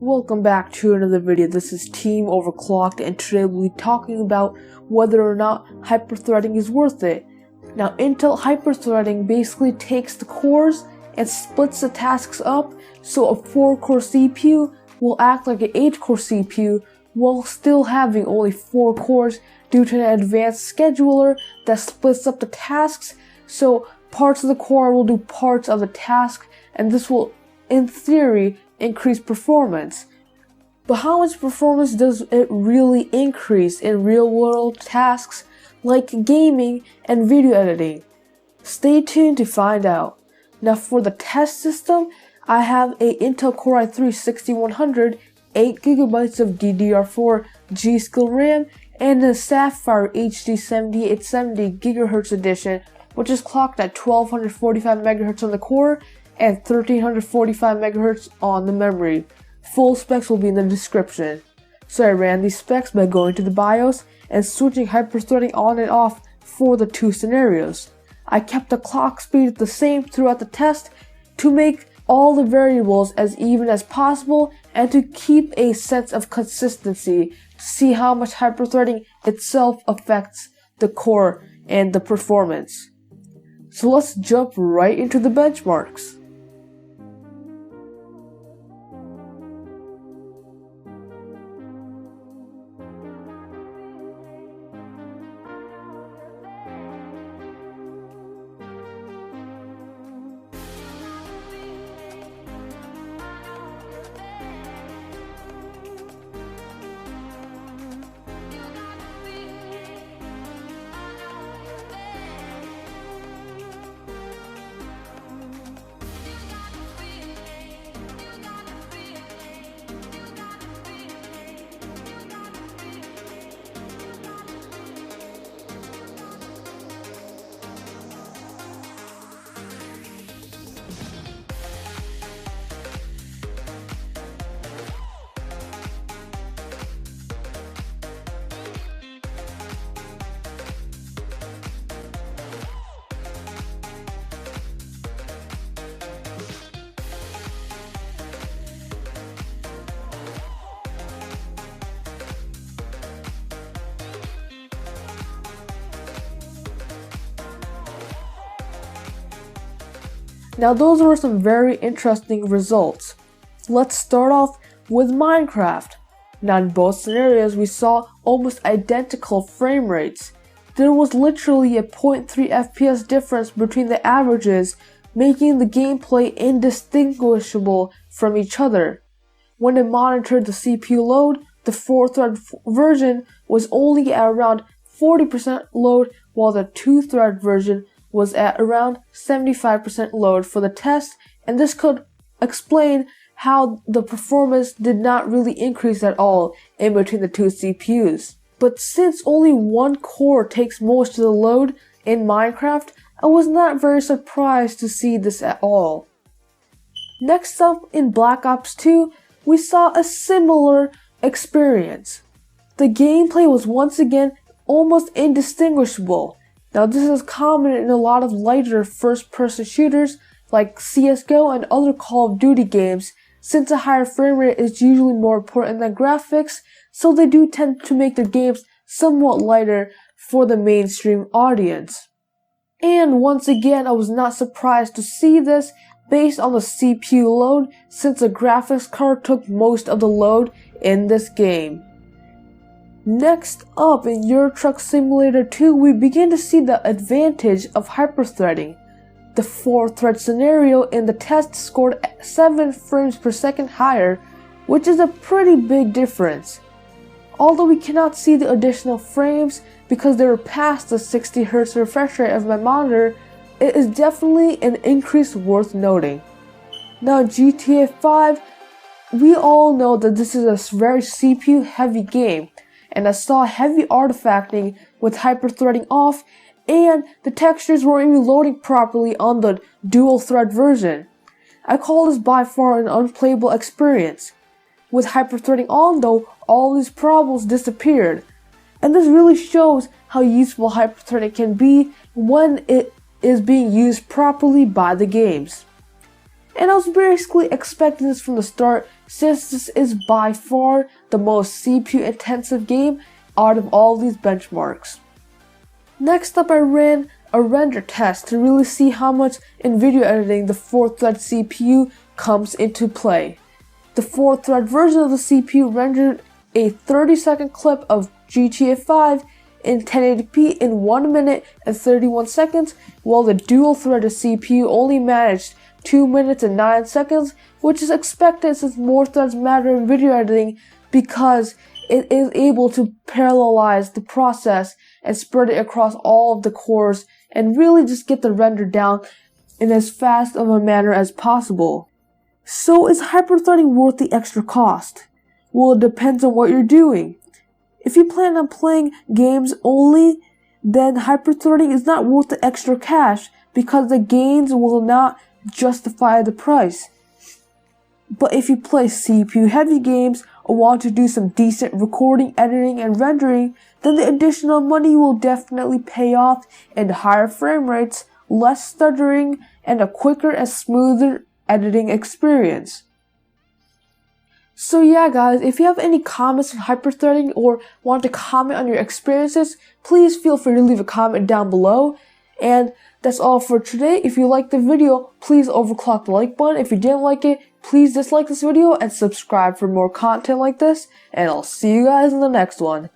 Welcome back to another video. This is TeamOverclocked, and today we'll be talking about whether or not hyperthreading is worth it. Now, Intel hyperthreading basically takes the cores and splits the tasks up, so a 4-core CPU will act like an 8-core CPU while still having only 4 cores due to an advanced scheduler that splits up the tasks, so parts of the core will do parts of the task, and this will, in theory, increase performance. But how much performance does it really increase in real-world tasks like gaming and video editing? Stay tuned to find out. Now, for the test system, I have a Intel Core i3-6100, 8GB of DDR4 G-Skill RAM, and a Sapphire HD 7870 GHz edition, which is clocked at 1245 MHz on the core and 1345 MHz on the memory. Full specs will be in the description. So I ran these specs by going to the BIOS and switching hyperthreading on and off for the two scenarios. I kept the clock speed the same throughout the test to make all the variables as even as possible and to keep a sense of consistency to see how much hyperthreading itself affects the core and the performance. So let's jump right into the benchmarks. Now those were some very interesting results. Let's start off with Minecraft. Now in both scenarios we saw almost identical frame rates. There was literally a 0.3 FPS difference between the averages, making the gameplay indistinguishable from each other. When I monitored the CPU load, the 4-thread version was only at around 40% load, while the 2-thread version was at around 75% load for the test, and this could explain how the performance did not really increase at all in between the two CPUs. But since only one core takes most of the load in Minecraft, I was not very surprised to see this at all. Next up, in Black Ops 2, we saw a similar experience. The gameplay was once again almost indistinguishable. Now this is common in a lot of lighter first-person shooters like CSGO and other Call of Duty games, since a higher frame rate is usually more important than graphics, so they do tend to make their games somewhat lighter for the mainstream audience. And once again, I was not surprised to see this based on the CPU load, since the graphics card took most of the load in this game. Next up, in Euro Truck Simulator 2, we begin to see the advantage of hyperthreading. The 4-thread scenario in the test scored 7 frames per second higher, which is a pretty big difference. Although we cannot see the additional frames because they were past the 60 Hz refresh rate of my monitor, it is definitely an increase worth noting. Now GTA 5, we all know that this is a very CPU heavy game, and I saw heavy artifacting with hyperthreading off, and the textures weren't even loading properly on the dual thread version. I call this by far an unplayable experience. With hyperthreading on though, all these problems disappeared. And this really shows how useful hyperthreading can be when it is being used properly by the games. And I was basically expecting this from the start, since this is by far the most CPU intensive game out of all these benchmarks. Next up, I ran a render test to really see how much in video editing the 4-thread CPU comes into play. The 4-thread version of the CPU rendered a 30-second clip of GTA 5 in 1080p in 1 minute and 31 seconds, while the dual-threaded CPU only managed 2 minutes and 9 seconds, which is expected since more threads matter in video editing because it is able to parallelize the process and spread it across all of the cores and really just get the render down in as fast of a manner as possible. So is hyperthreading worth the extra cost? Well, it depends on what you're doing. If you plan on playing games only, then hyperthreading is not worth the extra cash because the gains will not justify the price. But if you play CPU heavy games or want to do some decent recording, editing, and rendering, then the additional money will definitely pay off in higher frame rates, less stuttering, and a quicker and smoother editing experience. So yeah guys, if you have any comments on hyperthreading or want to comment on your experiences, please feel free to leave a comment down below. And that's all for today. If you liked the video, please overclock the like button. If you didn't like it, please dislike this video and subscribe for more content like this. And I'll see you guys in the next one.